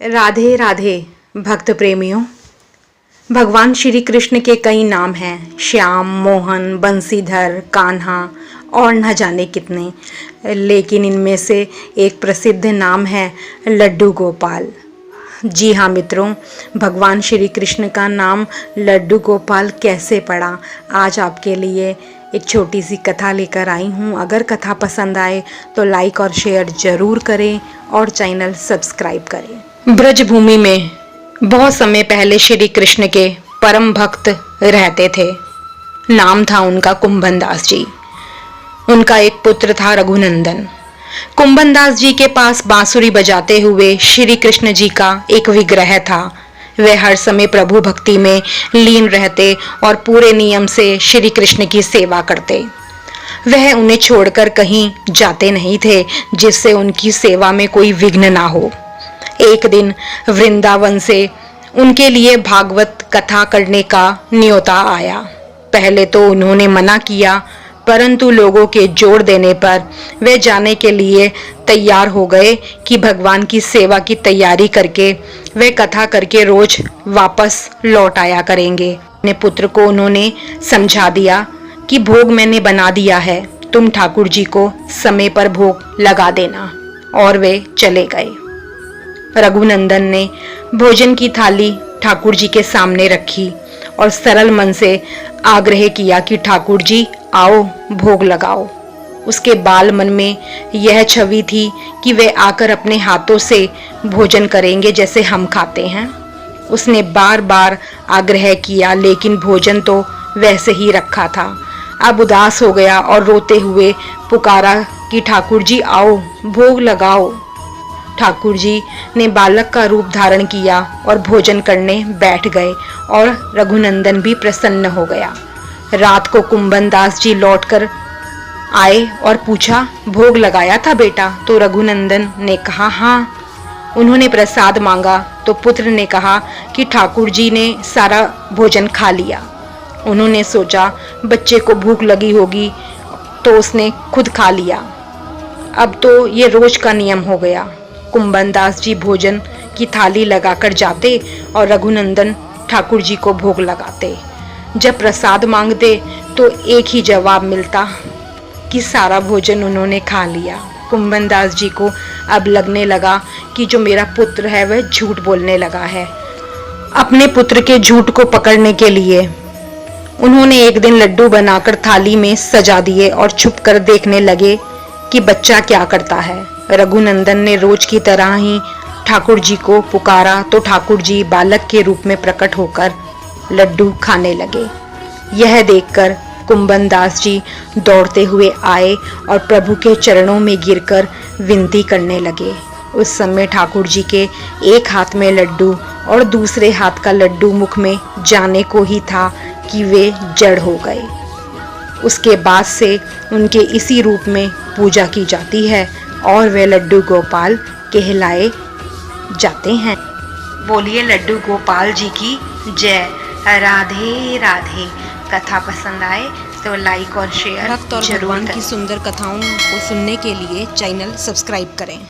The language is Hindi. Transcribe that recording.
राधे राधे भक्त प्रेमियों। भगवान श्री कृष्ण के कई नाम हैं, श्याम, मोहन, बंसीधर, कान्हा और न जाने कितने, लेकिन इनमें से एक प्रसिद्ध नाम है लड्डू गोपाल। जी हाँ मित्रों, भगवान श्री कृष्ण का नाम लड्डू गोपाल कैसे पड़ा, आज आपके लिए एक छोटी सी कथा लेकर आई हूँ। अगर कथा पसंद आए तो लाइक और शेयर ज़रूर करें और चैनल सब्सक्राइब करें। ब्रज भूमि में बहुत समय पहले श्री कृष्ण के परम भक्त रहते थे। नाम था उनका कुंभन दास जी। उनका एक पुत्र था रघुनंदन। कुंभन दास जी के पास बांसुरी बजाते हुए श्री कृष्ण जी का एक विग्रह था। वे हर समय प्रभु भक्ति में लीन रहते और पूरे नियम से श्री कृष्ण की सेवा करते। वह उन्हें छोड़कर कहीं जाते नहीं थे जिससे उनकी सेवा में कोई विघ्न ना हो। एक दिन वृंदावन से उनके लिए भागवत कथा करने का न्योता आया। पहले तो उन्होंने मना किया, परंतु लोगों के जोर देने पर वे जाने के लिए तैयार हो गए कि भगवान की सेवा की तैयारी करके वे कथा करके रोज वापस लौट आया करेंगे। अपने पुत्र को उन्होंने समझा दिया कि भोग मैंने बना दिया है, तुम ठाकुर जी को समय पर भोग लगा देना। और वे चले गए। रघुनंदन ने भोजन की थाली ठाकुर जी के सामने रखी और सरल मन से आग्रह किया कि ठाकुर जी आओ, भोग लगाओ। उसके बाल मन में यह छवि थी कि वे आकर अपने हाथों से भोजन करेंगे जैसे हम खाते हैं। उसने बार बार आग्रह किया, लेकिन भोजन तो वैसे ही रखा था। अब उदास हो गया और रोते हुए पुकारा कि ठाकुर जी आओ, भोग लगाओ। ठाकुर जी ने बालक का रूप धारण किया और भोजन करने बैठ गए और रघुनंदन भी प्रसन्न हो गया। रात को कुंभन दास जी लौटकर आए और पूछा, भोग लगाया था बेटा? तो रघुनंदन ने कहा हाँ। उन्होंने प्रसाद मांगा तो पुत्र ने कहा कि ठाकुर जी ने सारा भोजन खा लिया। उन्होंने सोचा बच्चे को भूख लगी होगी तो उसने खुद खा लिया। अब तो ये रोज का नियम हो गया। कुंभन दास जी भोजन की थाली लगाकर जाते और रघुनंदन ठाकुर जी को भोग लगाते। जब प्रसाद मांगते तो एक ही जवाब मिलता कि सारा भोजन उन्होंने खा लिया। कुंभन दास जी को अब लगने लगा कि जो मेरा पुत्र है वह झूठ बोलने लगा है। अपने पुत्र के झूठ को पकड़ने के लिए उन्होंने एक दिन लड्डू बनाकर थाली में सजा दिए और छुपकर देखने लगे कि बच्चा क्या करता है। रघुनंदन ने रोज की तरह ही ठाकुर जी को पुकारा तो ठाकुर जी बालक के रूप में प्रकट होकर लड्डू खाने लगे। यह देखकर कुंभन दास जी दौड़ते हुए आए और प्रभु के चरणों में गिरकर विनती करने लगे। उस समय ठाकुर जी के एक हाथ में लड्डू और दूसरे हाथ का लड्डू मुख में जाने को ही था कि वे जड़ हो गए। उसके बाद से उनके इसी रूप में पूजा की जाती है और वे लड्डू गोपाल कहलाए जाते हैं। बोलिए लड्डू गोपाल जी की जय। राधे राधे। कथा पसंद आए तो लाइक और शेयर भक्त और भगवान की सुंदर कथाओं को सुनने के लिए चैनल सब्सक्राइब करें।